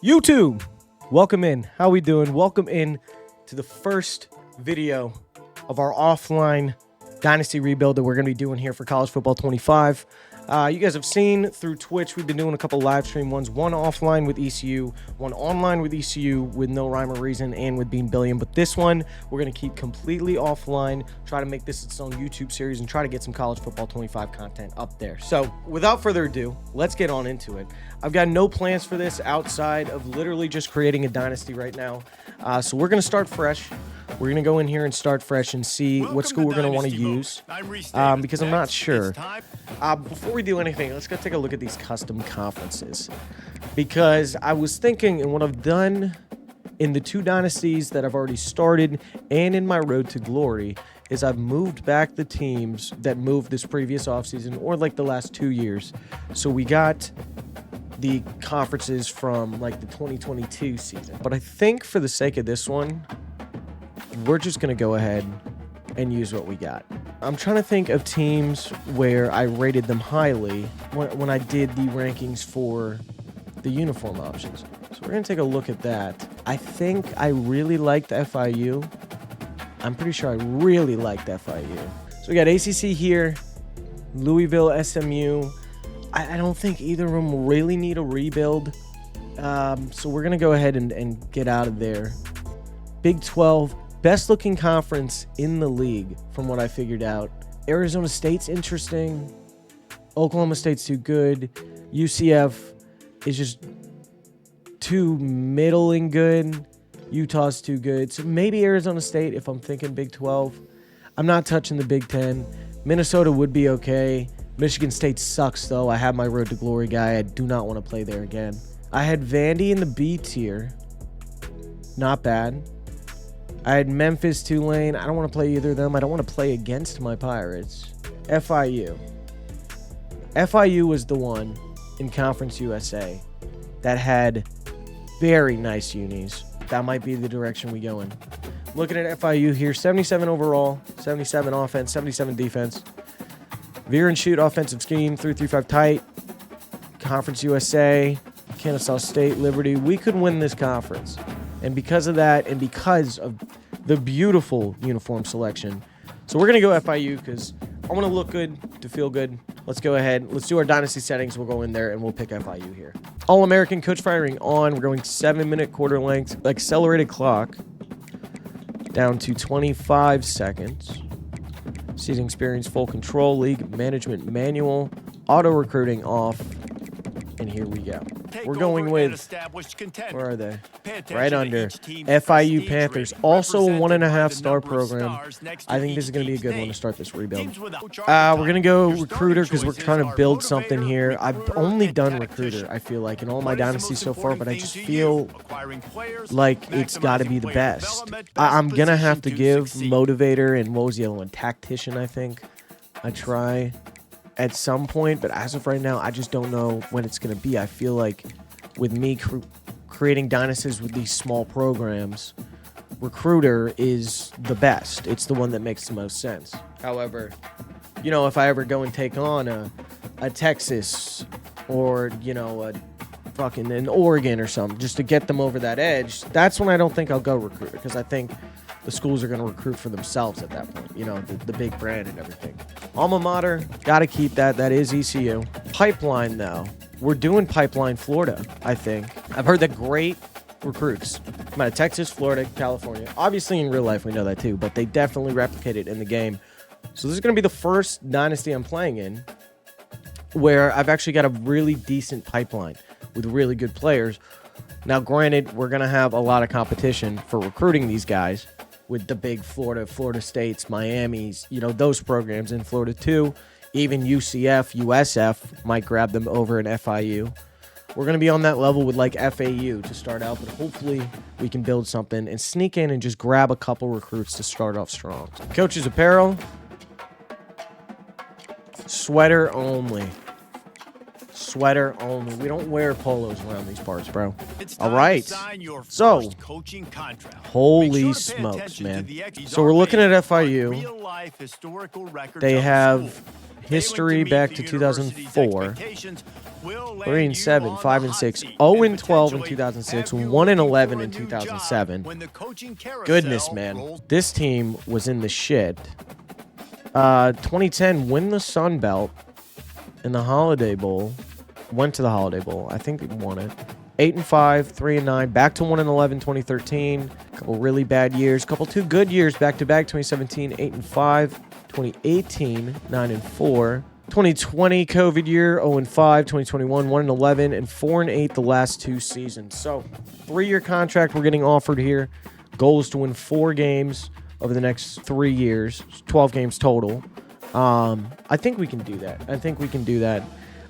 YouTube, welcome in. How we doing? Welcome in to the first video of our offline Dynasty rebuild that we're going to be doing here for College Football 25. You guys have seen through Twitch, we've been doing a couple live stream ones, one offline with ECU, one online with ECU with no rhyme or reason and with Bean Billion. But this one, we're going to keep completely offline, try to make this its own YouTube series and try to get some College Football 25 content up there. So without further ado, let's get on into it. I've got no plans for this outside of literally just creating a dynasty right now. So we're going to start fresh. We're going to go in here and start fresh and see what school we're going to want to use because I'm not sure. Before we do anything, let's go take a look at these custom conferences, because I was thinking, and what I've done in the two dynasties that I've already started and in my road to glory is I've moved back the teams that moved this previous offseason or like the last 2 years. So we got the conferences from like the 2022 season. But I think for the sake of this one, we're just going to go ahead and use what we got. I'm trying to think of teams where I rated them highly when I did the rankings for the uniform options. So we're going to take a look at that. I think I really liked FIU. I'm pretty sure I really liked FIU. So we got ACC here, Louisville, SMU. I don't think either of them really need a rebuild. So we're going to go ahead and get out of there. Big 12. Best looking conference in the league from what I figured out. Arizona State's interesting. Oklahoma State's too good. UCF is just too middling good. Utah's too good. So maybe Arizona State if I'm thinking Big 12. I'm not touching the Big 10. Minnesota would be okay. Michigan State sucks though. I have my road to glory guy. I do not want to play there again. I had Vandy in the B tier. Not bad. I had Memphis, Tulane. I don't want to play either of them. I don't want to play against my Pirates. FIU. FIU was the one in Conference USA that had very nice unis. That might be the direction we go in. Looking at FIU here, 77 overall, 77 offense, 77 defense. Veer and shoot offensive scheme, 3-3-5 tight. Conference USA, Kennesaw State, Liberty. We could win this conference. And because of that, and because of the beautiful uniform selection. So we're going to go FIU because I want to look good, to feel good. Let's go ahead. Let's do our Dynasty settings. We'll go in there and we'll pick FIU here. All-American coach firing on. We're going 7-minute quarter length. Accelerated clock down to 25 seconds. Season experience, full control, league management manual, auto recruiting off. And here we go. We're going with, where are they? Right under. FIU Panthers. Also a 1.5-star program. I think this is going to be a good one to start this rebuild. We're going to go recruiter because we're trying to build something here. I've only done recruiter, I feel like, in all my dynasties so far, but I just feel like it's got to be the best. I'm going to have to give motivator and what was the other one? Tactician, I think. I try at some point, but as of right now, I just don't know when it's going to be. I feel like with me creating dynasties with these small programs, recruiter is the best. It's the one that makes the most sense. However, you know, if I ever go and take on a Texas or, you know, a fucking an Oregon or something, just to get them over that edge, that's when I don't think I'll go recruiter, because I think the schools are going to recruit for themselves at that point, you know, the big brand and everything. Alma mater, got to keep that. That is ECU. Pipeline, though. We're doing Pipeline, Florida, I think. I've heard that great recruits come out of Texas, Florida, California. Obviously, in real life, we know that too, but they definitely replicate it in the game. So this is going to be the first dynasty I'm playing in where I've actually got a really decent pipeline with really good players. Now, granted, we're going to have a lot of competition for recruiting these guys with the big Florida States, Miamis, you know, those programs in Florida too. Even UCF, USF might grab them over in FIU. We're going to be on that level with like FAU to start out, but hopefully we can build something and sneak in and just grab a couple recruits to start off strong. Coach's apparel. Sweater only. Sweater only. We don't wear polos around these parts, bro. All right. So, holy smokes, man. So we're looking at FIU. They have history back to 2004. 3 and 7, 5 and 6, 0 and 12 in 2006, 1 and 11 in 2007. Goodness, man. This team was in the shit. 2010, win the Sun Belt in the Holiday Bowl. Went to the Holiday Bowl. I think they won it. 8 and 5, 3 and 9, back to 1 and 11, 2013. A couple really bad years. Couple 2 good years back to back. 2017, 8 and 5. 2018, 9 and 4. 2020, COVID year, 0 and 5. 2021, 1 and 11, and 4 and 8 the last 2 seasons. So, 3-year contract we're getting offered here. Goal is to win 4 games over the next 3 years. 12 games total. I think we can do that.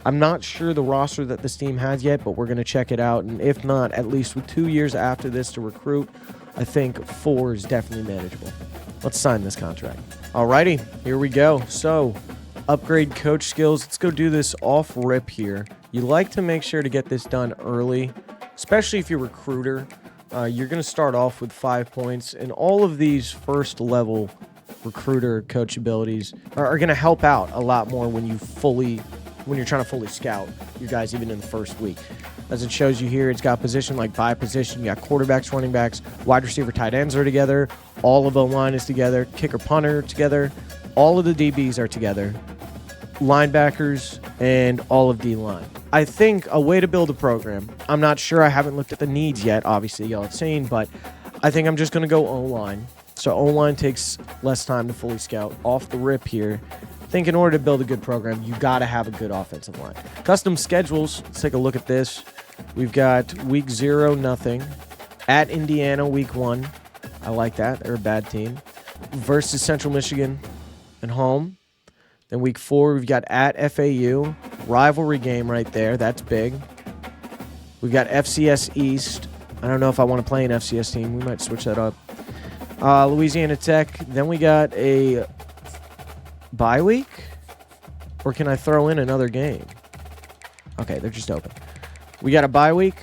I'm not sure the roster that this team has yet, but we're going to check it out. And if not, at least with 2 years after this to recruit, I think 4 is definitely manageable. Let's sign this contract. Alrighty, here we go. So, upgrade coach skills. Let's go do this off rip here. You like to make sure to get this done early, especially if you're a recruiter. You're going to start off with 5 points, and all of these first level recruiter coach abilities are going to help out a lot more when you're trying to fully scout you guys even in the first week. As it shows you here, it's got position like by position. You got quarterbacks, running backs, wide receiver, tight ends are together. All of O-line is together. Kicker, punter together. All of the DBs are together. Linebackers and all of D-line. I think a way to build a program. I'm not sure. I haven't looked at the needs yet. Obviously, y'all have seen, but I think I'm just going to go O-line. So O-line takes less time to fully scout. Off the rip here, I think in order to build a good program, you got to have a good offensive line. Custom schedules. Let's take a look at this. We've got week 0, nothing. At Indiana, week 1. I like that. They're a bad team. Versus Central Michigan and home. Then week 4, we've got at FAU. Rivalry game right there. That's big. We've got FCS East. I don't know if I want to play an FCS team. We might switch that up. Louisiana Tech. Then we got a bye week? Or can I throw in another game? Okay, they're just open. We got a bye week.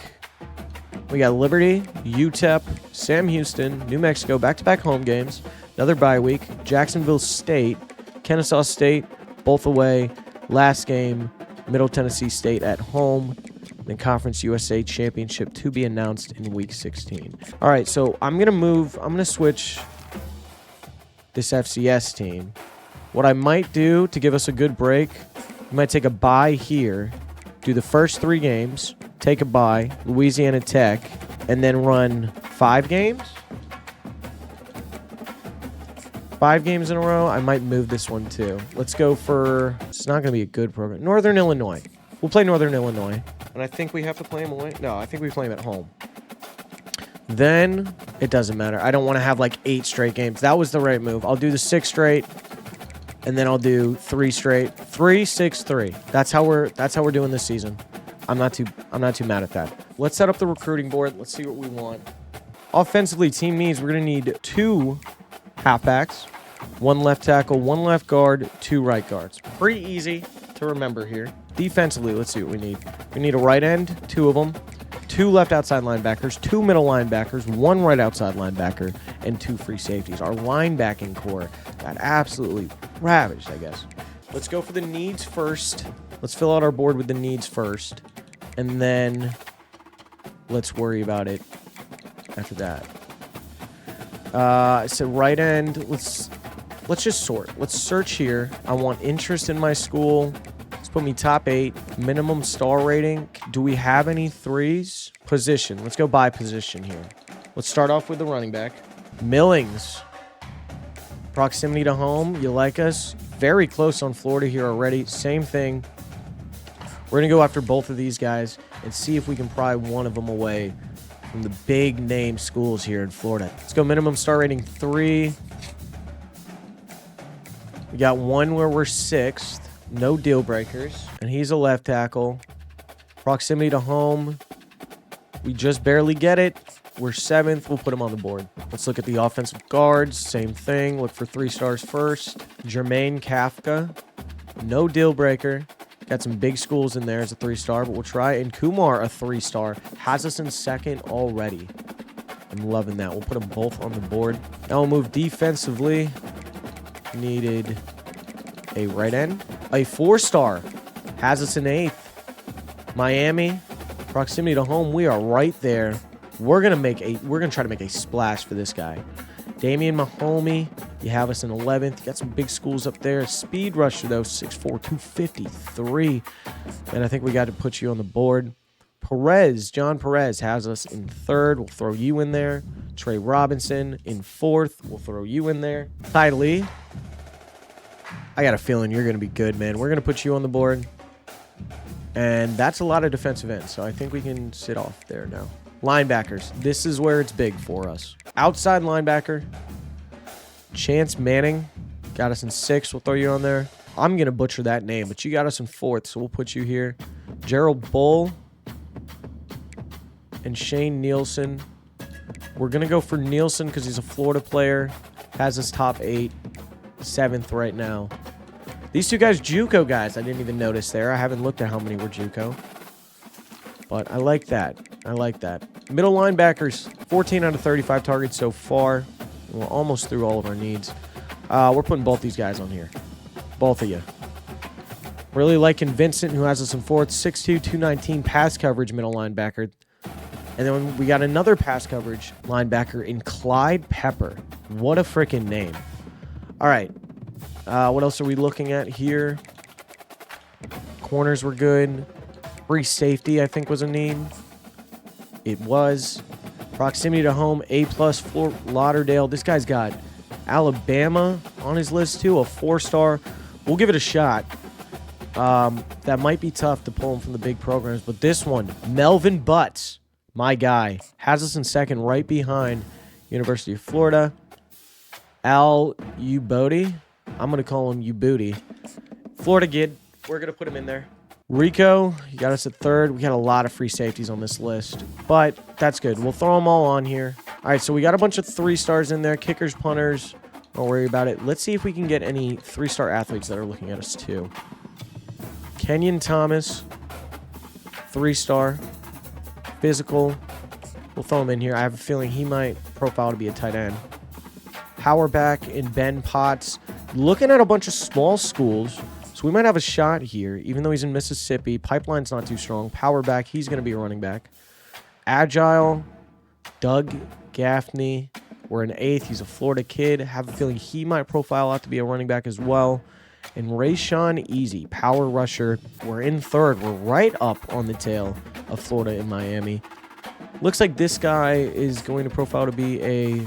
We got Liberty, UTEP, Sam Houston, New Mexico, back-to-back home games. Another bye week. Jacksonville State, Kennesaw State, both away. Last game, Middle Tennessee State at home. Then Conference USA Championship to be announced in week 16. All right, so I'm going to switch this FCS team. What I might do to give us a good break, I might take a bye here, do the first 3 games, take a bye, Louisiana Tech, and then run 5 games? 5 games in a row. I might move this one too. Let's go for, it's not going to be a good program. Northern Illinois. We'll play Northern Illinois. And I think we have to play them away. No, I think we play them at home. Then, it doesn't matter. I don't want to have like 8 straight games. That was the right move. I'll do the 6 straight. And then I'll do 3 straight. 3, 6, 3. That's how we're doing this season. I'm not too mad at that. Let's set up the recruiting board. Let's see what we want. Offensively, team needs, we're going to need 2 halfbacks, 1 left tackle, 1 left guard, 2 right guards. Pretty easy to remember here. Defensively, let's see what we need. We need a right end, 2 of them, 2 left outside linebackers, 2 middle linebackers, 1 right outside linebacker, and 2 free safeties. Our linebacking core got absolutely ravaged, I guess. Let's go for the needs first. Let's fill out our board with the needs first, and then let's worry about it after that. I said right end. Let's just sort. Let's search here. I want interest in my school. Let's put me top 8. Minimum star rating. Do we have any 3s? Position. Let's go by position here. Let's start off with the running back. Millings. Proximity to home. You like us? Very close on Florida here already. Same thing. We're going to go after both of these guys and see if we can pry one of them away from the big name schools here in Florida. Let's go minimum star rating 3. We got 1 where we're 6th. No deal breakers. And he's a left tackle. Proximity to home. We just barely get it. We're 7th. We'll put him on the board. Let's look at the offensive guards. Same thing. Look for 3 stars first. Jermaine Kafka. No deal breaker. Got some big schools in there as a 3-star, but we'll try. And Kumar, a 3-star. Has us in 2nd already. I'm loving that. We'll put them both on the board. Now we'll move defensively. Needed a right end. A 4-star. Has us in 8th. Miami, proximity to home, we are right there. We're gonna try to make a splash for this guy. Damian Mahomey, you have us in 11th. You got some big schools up there. Speed rusher though, 6'4", 253. And I think we got to put you on the board. John Perez has us in 3rd. We'll throw you in there. Trey Robinson in 4th. We'll throw you in there. Ty Lee, I got a feeling you're going to be good, man. We're going to put you on the board. And that's a lot of defensive ends, so I think we can sit off there now. Linebackers. This is where it's big for us. Outside linebacker, Chance Manning. Got us in 6th. We'll throw you on there. I'm going to butcher that name, but you got us in 4th, so we'll put you here. Gerald Bull and Shane Nielsen. We're going to go for Nielsen because he's a Florida player. Has us top 8. 7th right now. These two guys, JUCO guys, I didn't even notice there. I haven't looked at how many were JUCO. But I like that. I like that. Middle linebackers, 14 out of 35 targets so far. We're almost through all of our needs. We're putting both these guys on here. Both of you. Really liking Vincent, who has us in 4th. 6'2", 219 pass coverage middle linebacker. And then we got another pass coverage linebacker in Clyde Pepper. What a freaking name. All right. What else are we looking at here? Corners were good. Free safety, I think, was a need. It was. Proximity to home, A+, Fort Lauderdale. This guy's got Alabama on his list, too, a 4-star. We'll give it a shot. That might be tough to pull him from the big programs, but this one, Melvin Butts, my guy, has us in 2nd, right behind University of Florida. Al Ubodi. I'm going to call him Ubooty. Florida kid. We're going to put him in there. Rico, you got us at 3rd. We got a lot of free safeties on this list, but that's good. We'll throw them all on here. All right, so we got a bunch of 3-stars in there. Kickers, punters. Don't worry about it. Let's see if we can get any 3-star athletes that are looking at us, too. Kenyon Thomas, 3-star. Physical. We'll throw him in here. I have a feeling he might profile to be a tight end. Power back in Ben Potts. Looking at a bunch of small schools, so we might have a shot here, even though he's in Mississippi. Pipeline's not too strong. Power back, he's going to be a running back. Agile, Doug Gaffney. We're in 8th. He's a Florida kid. Have a feeling he might profile out to be a running back as well. And Rayshawn Easy, power rusher. We're in 3rd. We're right up on the tail of Florida and Miami. Looks like this guy is going to profile to be a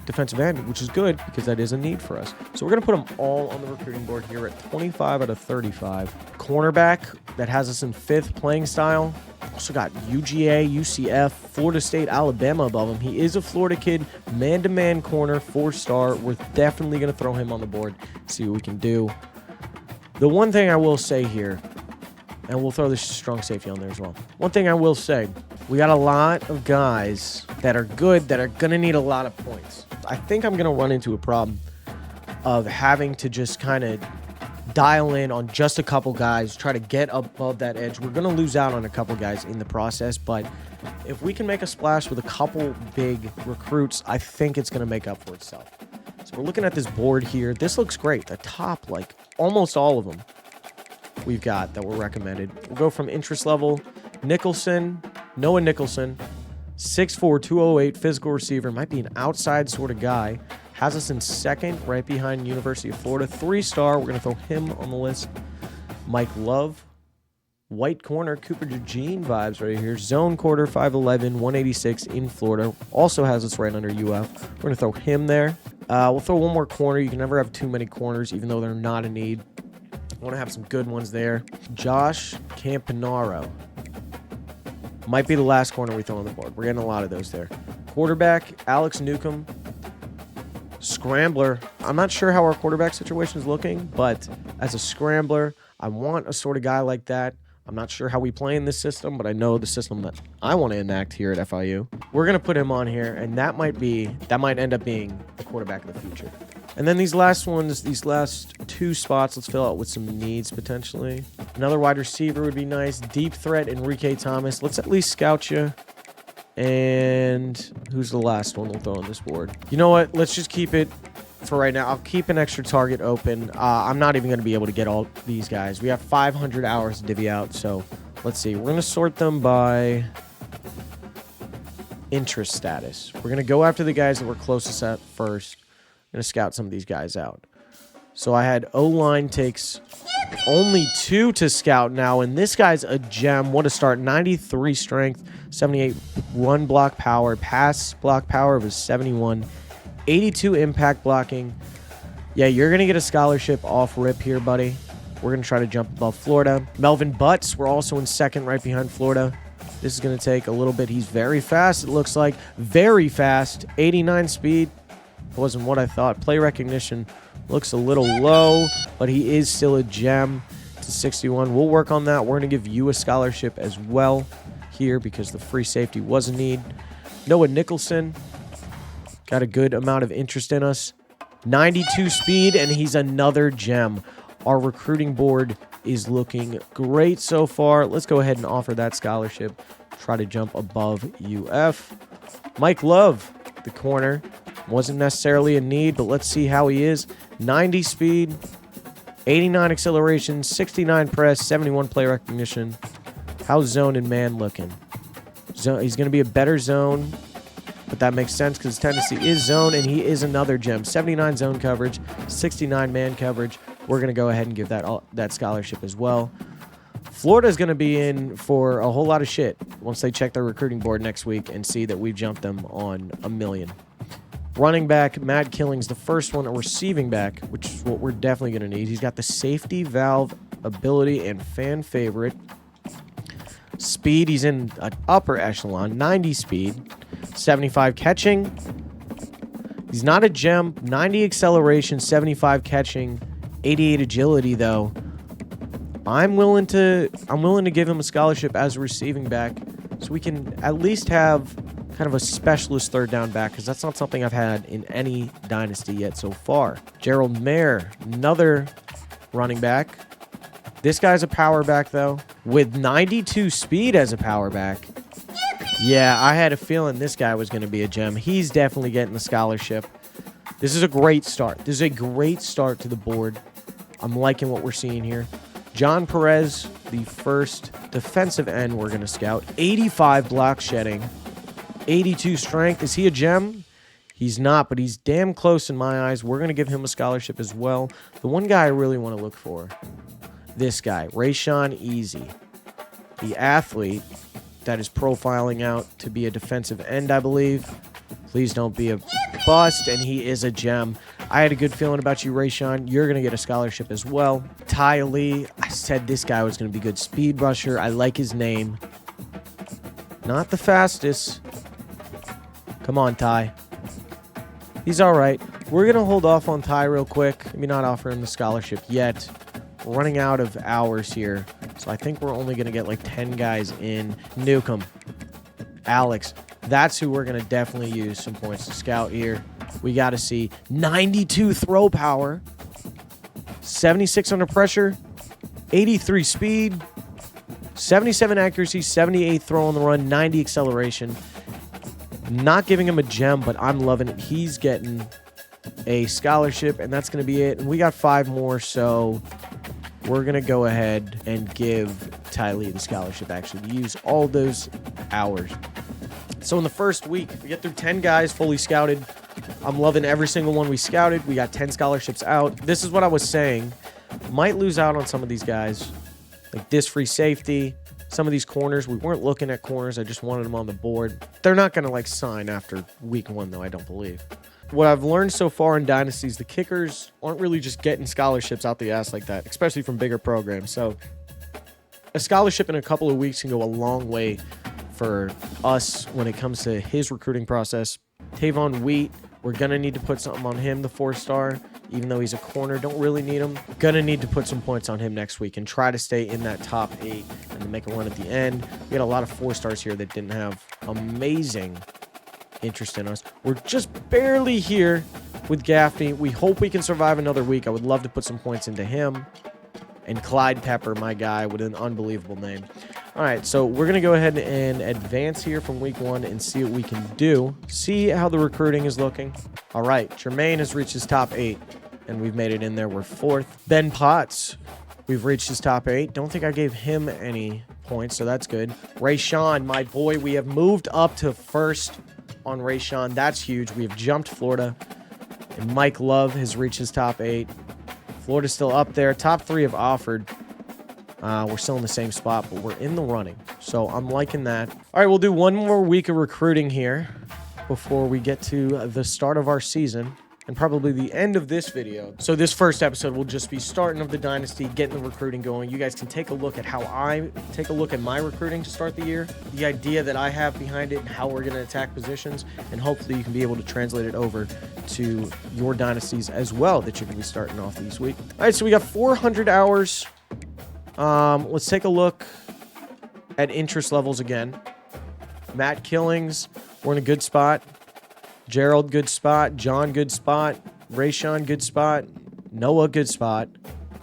defensive end, which is good because that is a need for us. So we're going to put them all on the recruiting board here at 25 out of 35. Cornerback that has us in 5th playing style. Also got UGA, UCF, Florida State, Alabama above him. He is a Florida kid, man-to-man corner, 4-star. We're definitely going to throw him on the board, see what we can do. The one thing I will say here, and we'll throw this strong safety on there as well. One thing I will say, we got a lot of guys that are good that are going to need a lot of points. I think I'm going to run into a problem of having to just kind of dial in on just a couple guys, try to get above that edge. We're going to lose out on a couple guys in the process, but if we can make a splash with a couple big recruits, I think it's going to make up for itself. So we're looking at this board here. This looks great. The top, like almost all of them we've got that were recommended. We'll go from interest level. Noah Nicholson, 6'4", 208, physical receiver. Might be an outside sort of guy. Has us in 2nd, right behind University of Florida. 3-star. We're going to throw him on the list. Mike Love, white corner, Cooper Eugene vibes right here. Zone quarter, 5'11", 186 in Florida. Also has us right under UF. We're going to throw him there. We'll throw one more corner. You can never have too many corners, even though they're not a need. I want to have some good ones there. Josh Campanaro. Might be the last corner we throw on the board. We're getting a lot of those there. Quarterback, Alex Newcomb. Scrambler. I'm not sure how our quarterback situation is looking, but as a scrambler, I want a sort of guy like that. I'm not sure how we play in this system, but I know the system that I want to enact here at FIU. We're going to put him on here, and that might end up being the quarterback of the future. And then these last 2 spots, let's fill out with some needs potentially. Another wide receiver would be nice. Deep threat, Enrique Thomas. Let's at least scout you. And who's the last one we'll throw on this board? You know what? Let's just keep it for right now. I'll keep an extra target open. I'm not even going to be able to get all these guys. We have 500 hours to divvy out, so Let's see. We're going to sort them by interest status. We're going to go after the guys that we're closest at first. I'm going to scout some of these guys out. So I had O-line takes only 2 to scout now, and this guy's a gem. What a start. 93 strength, 78 run block power, pass block power of a 71, 82 impact blocking. Yeah, you're going to get a scholarship off rip here, buddy. We're going to try to jump above Florida. Melvin Butts, we're also in second right behind Florida. This is going to take a little bit. He's very fast, it looks like. Very fast. 89 speed. Wasn't what I thought. Play recognition looks a little low, but he is still a gem. It's a 61. We'll work on that. We're going to give you a scholarship as well here because the free safety was a need. Noah Nicholson got a good amount of interest in us. 92 speed, and he's another gem. Our recruiting board is looking great so far. Let's go ahead and offer that scholarship. Try to jump above UF. Mike Love, the corner. Wasn't necessarily a need, but let's see how he is. 90 speed, 89 acceleration, 69 press, 71 play recognition. How's zone and man looking? He's going to be a better zone, but that makes sense because Tennessee is zone, and he is another gem. 79 zone coverage, 69 man coverage. We're going to go ahead and give that scholarship as well. Florida's going to be in for a whole lot of shit once they check their recruiting board next week and see that we've jumped them on a million. Running back, Matt Killing's the first one. A receiving back, which is what we're definitely going to need. He's got the safety valve ability and fan favorite. Speed, he's in an upper echelon. 90 speed, 75 catching. He's not a gem. 90 acceleration, 75 catching, 88 agility though. I'm willing to give him a scholarship as a receiving back so we can at least have kind of a specialist third down back because that's not something I've had in any dynasty yet so far. Gerald Mayer, another running back. This guy's a power back though with 92 speed as a power back. Yeah, I had a feeling this guy was going to be a gem. He's definitely getting the scholarship. This is a great start. This is a great start to the board. I'm liking what we're seeing here. John Perez, the first defensive end we're going to scout. 85 block shedding. 82 strength. Is he a gem? He's not, but he's damn close in my eyes. We're going to give him a scholarship as well. The one guy I really want to look for, this guy, Rayshawn Easy. The athlete that is profiling out to be a defensive end, I believe. Please don't be a bust, and he is a gem. I had a good feeling about you, Rayshawn. You're going to get a scholarship as well. Ty Lee, I said this guy was going to be good. Speed rusher. I like his name. Not the fastest. Come on, Ty. He's all right. We're going to hold off on Ty real quick. Maybe not offer him the scholarship yet. We're running out of hours here. So I think we're only going to get like 10 guys in. Newcomb. Alex. That's who we're going to definitely use some points to scout here. We got to see 92 throw power. 76 under pressure. 83 speed. 77 accuracy. 78 throw on the run. 90 acceleration. Not giving him a gem, but I'm loving it. He's getting a scholarship, and that's going to be it. And we got 5 more, so we're going to go ahead and give Ty Lee the scholarship, actually, to use all those hours. So in the first week, we get through 10 guys fully scouted. I'm loving every single one we scouted. We got 10 scholarships out. This is what I was saying. Might lose out on some of these guys, like this free safety. Some of these corners, we weren't looking at corners. I just wanted them on the board. They're not going to like sign after week 1, though, I don't believe. What I've learned so far in dynasties, the kickers aren't really just getting scholarships out the ass like that, especially from bigger programs. So a scholarship in a couple of weeks can go a long way for us when it comes to his recruiting process. Tavon Wheat, we're going to need to put something on him, the 4-star. Even though he's a corner, don't really need him. Gonna need to put some points on him next week and try to stay in that top 8 and to make a run at the end. We got a lot of 4-stars here that didn't have amazing interest in us. We're just barely here with Gaffney. We hope we can survive another week. I would love to put some points into him. And Clyde Pepper, my guy, with an unbelievable name. All right, so we're going to go ahead and advance here from week 1 and see what we can do. See how the recruiting is looking. All right, Jermaine has reached his top 8, and we've made it in there. We're 4th. Ben Potts, we've reached his top 8. Don't think I gave him any points, so that's good. Rayshawn, my boy, we have moved up to first on Rayshawn. That's huge. We have jumped Florida. And Mike Love has reached his top 8. Florida's still up there. Top 3 have offered. We're still in the same spot, but we're in the running. So I'm liking that. All right, we'll do one more week of recruiting here before we get to the start of our season and probably the end of this video. So this first episode will just be starting of the Dynasty, getting the recruiting going. You guys can take a look at how I take a look at my recruiting to start the year, the idea that I have behind it, and how we're going to attack positions, and hopefully you can be able to translate it over to your dynasties as well that you're going to be starting off this week. All right, so we got 400 hours. Let's take a look at interest levels again. Matt Killings, we're in a good spot. Gerald, good spot. John, good spot. Rayshawn, good spot. Noah, good spot.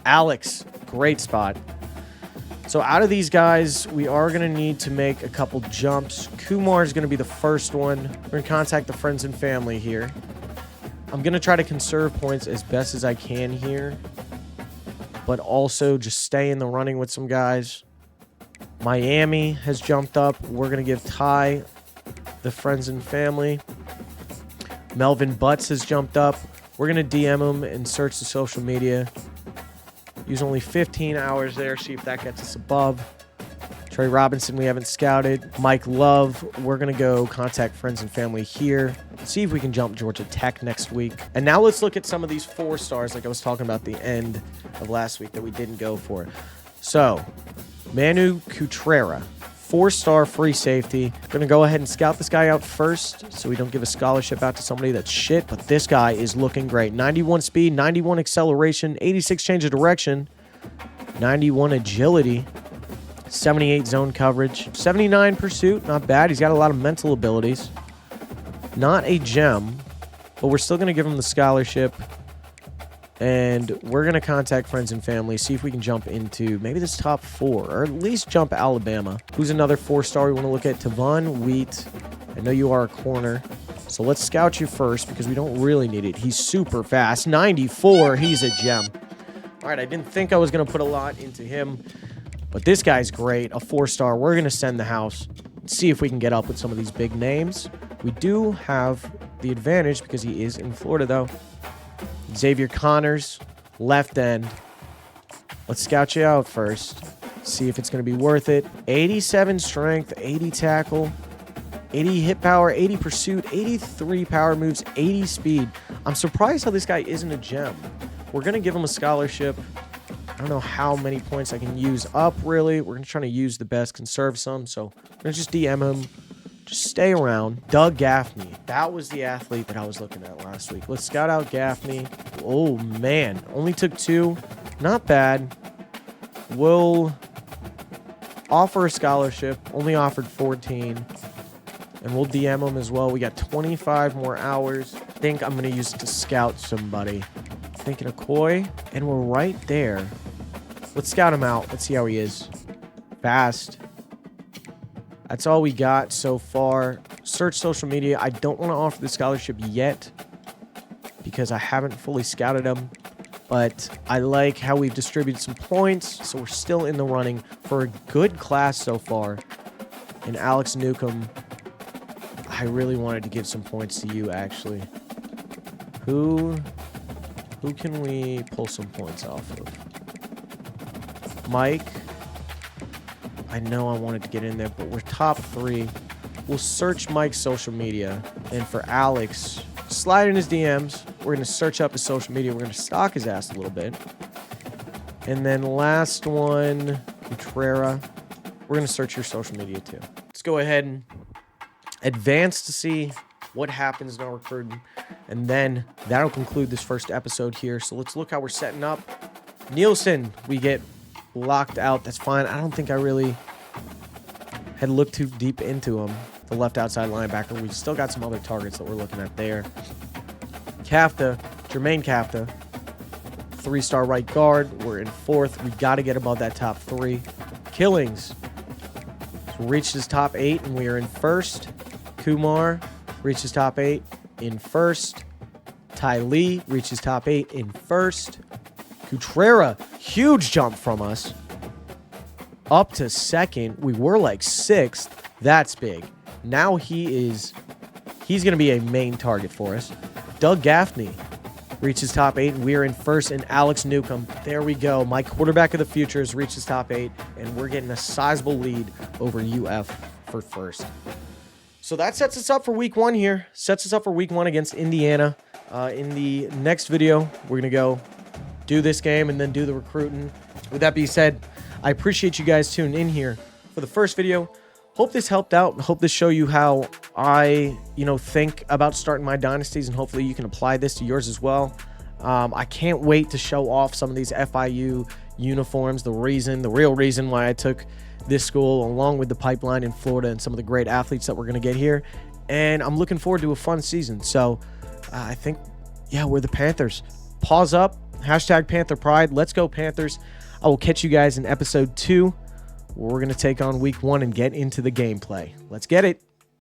Alex, great spot. So out of these guys, we are going to need to make a couple jumps. Kumar is going to be the first one. We're going to contact the friends and family here. I'm going to try to conserve points as best as I can here, but also just stay in the running with some guys. Miami has jumped up. We're going to give Ty the friends and family. Melvin Butts has jumped up. We're going to DM him and search the social media. Use only 15 hours there. See if that gets us above. Trey Robinson, we haven't scouted. Mike Love, we're going to go contact friends and family here. See if we can jump Georgia Tech next week. And now let's look at some of these 4 stars like I was talking about the end of last week that we didn't go for. So, Manu Cutrera, 4-star free safety. Going to go ahead and scout this guy out first so we don't give a scholarship out to somebody that's shit. But this guy is looking great. 91 speed, 91 acceleration, 86 change of direction, 91 agility, 78 zone coverage, 79 pursuit. Not bad. He's got a lot of mental abilities. Not a gem, but we're still going to give him the scholarship. And we're going to contact friends and family, see if we can jump into maybe this top 4, or at least jump Alabama. Who's another 4-star we want to look at? Tavon Wheat. I know you are a corner, so let's scout you first because we don't really need it. He's super fast. 94. He's a gem. All right, I didn't think I was going to put a lot into him, but this guy's great. A 4-star. We're going to send the house. See if we can get up with some of these big names. We do have the advantage because he is in Florida, though. Xavier Connors, left end. Let's scout you out first. See if it's going to be worth it. 87 strength, 80 tackle, 80 hit power, 80 pursuit, 83 power moves, 80 speed. I'm surprised how this guy isn't a gem. We're going to give him a scholarship. I don't know how many points I can use up, really. We're going to try to use the best, conserve some. So I'm going to just DM him. Just stay around. Doug Gaffney. That was the athlete that I was looking at last week. Let's scout out Gaffney. Oh, man. Only took 2. Not bad. We'll offer a scholarship. Only offered 14. And we'll DM him as well. We got 25 more hours. I think I'm going to use it to scout somebody. Thinking of Coy. And we're right there. Let's scout him out. Let's see how he is. Fast. That's all we got so far. Search social media. I don't want to offer the scholarship yet because I haven't fully scouted him. But I like how we've distributed some points. So we're still in the running for a good class so far. And Alex Newcomb, I really wanted to give some points to you, actually. Who can we pull some points off of? Mike. I know I wanted to get in there, but we're top 3. We'll search Mike's social media. And for Alex, slide in his DMs. We're going to search up his social media. We're going to stalk his ass a little bit. And then last one, Cutrera. We're going to search your social media too. Let's go ahead and advance to see what happens in our recruiting. And then that'll conclude this first episode here. So let's look how we're setting up. Nielsen, we get locked out. That's fine. I don't think I really had looked too deep into him. The left outside linebacker. We've still got some other targets that we're looking at there. Kafta, Jermaine Kafta, 3-star right guard. We're in 4th. We got to get above that top 3. Killings reached his top 8, and we are in 1st. Kumar reaches top 8 in 1st. Ty Lee reaches top 8 in 1st. Cutrera, huge jump from us. up to second. We were like sixth. That's big. Now he's going to be a main target for us. Doug Gaffney reaches top 8, and we are in first. And Alex Newcomb, there we go. My quarterback of the future has reached his top 8, and we're getting a sizable lead over UF for first. So that sets us up for week 1 here. Sets us up for week 1 against Indiana. In the next video, we're going to go do this game and then do the recruiting. With that being said, I appreciate you guys tuning in here for the first video. Hope this helped out. Hope this showed you how I, think about starting my dynasties, and hopefully you can apply this to yours as well. I can't wait to show off some of these FIU uniforms, the real reason why I took this school, along with the pipeline in Florida and some of the great athletes that we're going to get here. And I'm looking forward to a fun season. So I think, we're the Panthers. Pause up. Hashtag Panther Pride. Let's go Panthers. I will catch you guys in episode 2. We're going to take on week 1 and get into the gameplay. Let's get it.